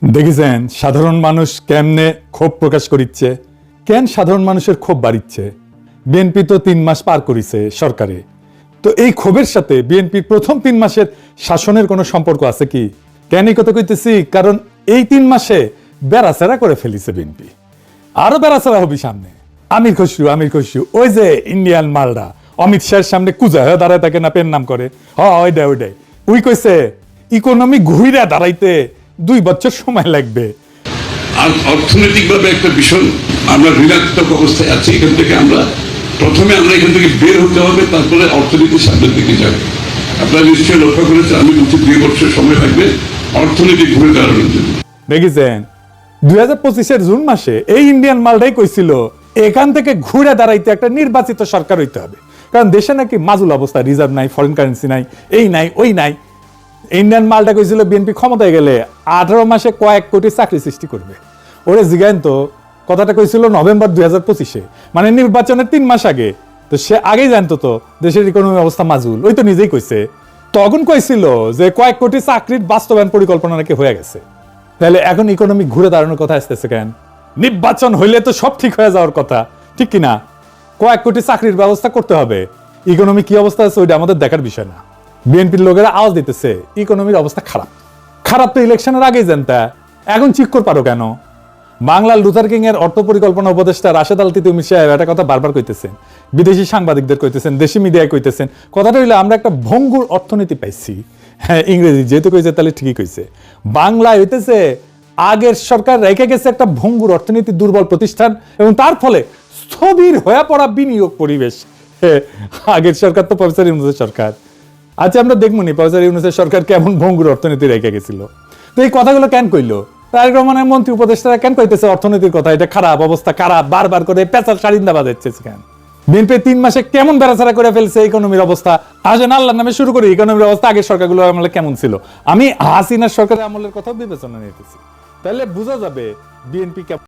দেখেছেন সাধারণ মানুষ কেমনে ক্ষোভ প্রকাশ করিচ্ছে, কেন সাধারণ মানুষের ক্ষোভ বাড়িচ্ছে। বিএনপি তো 3 মাস পার করিছে সরকারে, তো এই ক্ষোভের সাথে বিএনপির প্রথম 3 মাসের শাসনের কোনো সম্পর্ক আছে কি? কেন এই কথা কইতেছি, কারণ এই 3 মাসে বেড়াচেরা করে ফেলিছে বিএনপি, আরো বেড়াচেরা হবি সামনে। আমির খসরু ওই যে ইন্ডিয়ান মালডা অমিত শাহের সামনে কুজা হয়ে দাঁড়ায় থাকে না, পেন নাম করে ওইটাই উই কইছে ইকোনমি ঘুইরা দাঁড়াইতে 2 বছর সময় লাগবে। আর অর্থনৈতিকভাবে একটা ভীষণ আমরা ঋণাত্মক অবস্থায় আছি। এখান থেকে প্রথমে আমরা এখান থেকে বের হতে হবে, তারপরে অর্থনীতির সামনের দিকে যাবে। আপনারা নিশ্চয়ই লক্ষ্য করেছেন, আমি বলছি 2 বছর সময় লাগবে অর্থনীতি ঘুরে দাঁড়ানোর জন্য। দেখেছেন 2025-এর জুন মাসে এই ইন্ডিয়ান মালটাই কইছিল এখান থেকে ঘুরে দাঁড়াইতে একটা নির্বাচিত সরকার হইতে হবে, কারণ দেশে নাকি মাজুল অবস্থা, রিজার্ভ নাই, ফরেন কারেন্সি নাই, এই নাই ওই নাই। ইন্ডিয়ান মালটা কইছিল বিএনপি ক্ষমতায় গেলে 18 মাসে কয়েক কোটি চাকরি সৃষ্টি করবে। ওরে জিগাইন তো, কথাটা কইছিল নভেম্বর 2025-এ, মানে নির্বাচনের 3 মাস আগে। তো সে আগেই জানতো তো দেশের ইকোনমি অবস্থা মাজুল, ওই তো নিজেই কইছে। তখন কইছিল যে কয়েক কোটি চাকরির বাস্তবায়ন পরিকল্পনা নাকি হয়ে গেছে। তাহলে এখন ইকোনমি ঘুরে দাঁড়ানোর কথা আসতেছে কেন? নির্বাচন হইলে তো সব ঠিক হয়ে যাওয়ার কথা, ঠিক কিনা? কয়েক কোটি চাকরির ব্যবস্থা করতে হবে। ইকোনমি কি অবস্থা আছে ওইটা আমাদের দেখার বিষয় না। বিএনপির লোকেরা আওয়াজ দিতেছে ইকোনমির অবস্থা খারাপ তো ইলেকশনের আগেই জানতা, এখন ঠিক করে পারো কেন? বাংলার লুথার কিং এর অর্থ পরিকল্পনা উপদেষ্টা রাশেদ আল তিতুমির সাহেব একটা কথা বারবার কইতেছেন, বিদেশি সাংবাদিকদের কইতেছেন, দেশি মিডিয়ায় কইতেছেন। কথাটা হইলো আমরা একটা ভঙ্গুর অর্থনীতি পাইছি। হ্যাঁ, ইংরেজি যেহেতু কইছে তাহলে ঠিকই কইছে। বাংলায় হইতেছে আগের সরকার রেখে গেছে একটা ভঙ্গুর অর্থনীতি, দুর্বল প্রতিষ্ঠান, এবং তার ফলে স্থবির হয়ে পড়া বিনিয়োগ পরিবেশ। আগের সরকার তো প্রফেসর ইউনূসের সরকার। আচ্ছা, আমরা দেখবো নি প্রফেসর ইউনূসের সরকার কেমন ভঙ্গুর অর্থনীতি রেখে গেছিল। তো এই কথাগুলো কেন কইলো? তারেক রহমানের মন্ত্রী উপদেষ্টারা কেন কইতেছে অর্থনীতির কথা, এটা খারাপ অবস্থা, খারাপ, বারবার করে পেঁচার সারিন্দা বাজাচ্ছে কেন? বিএনপি 3 মাসে কেমন বেড়াচাড়া করে ফেলছে ইকোনমির অবস্থা। আসেন আল্লাহর নামে শুরু করি, ইকোনমির অবস্থা আগের সরকারগুলোর আমলে কেমন ছিল। আমি হাসিনার সরকারের আমলের কথা বিবেচনা নিতেছি, তাহলে বোঝা যাবে বিএনপি কেমন।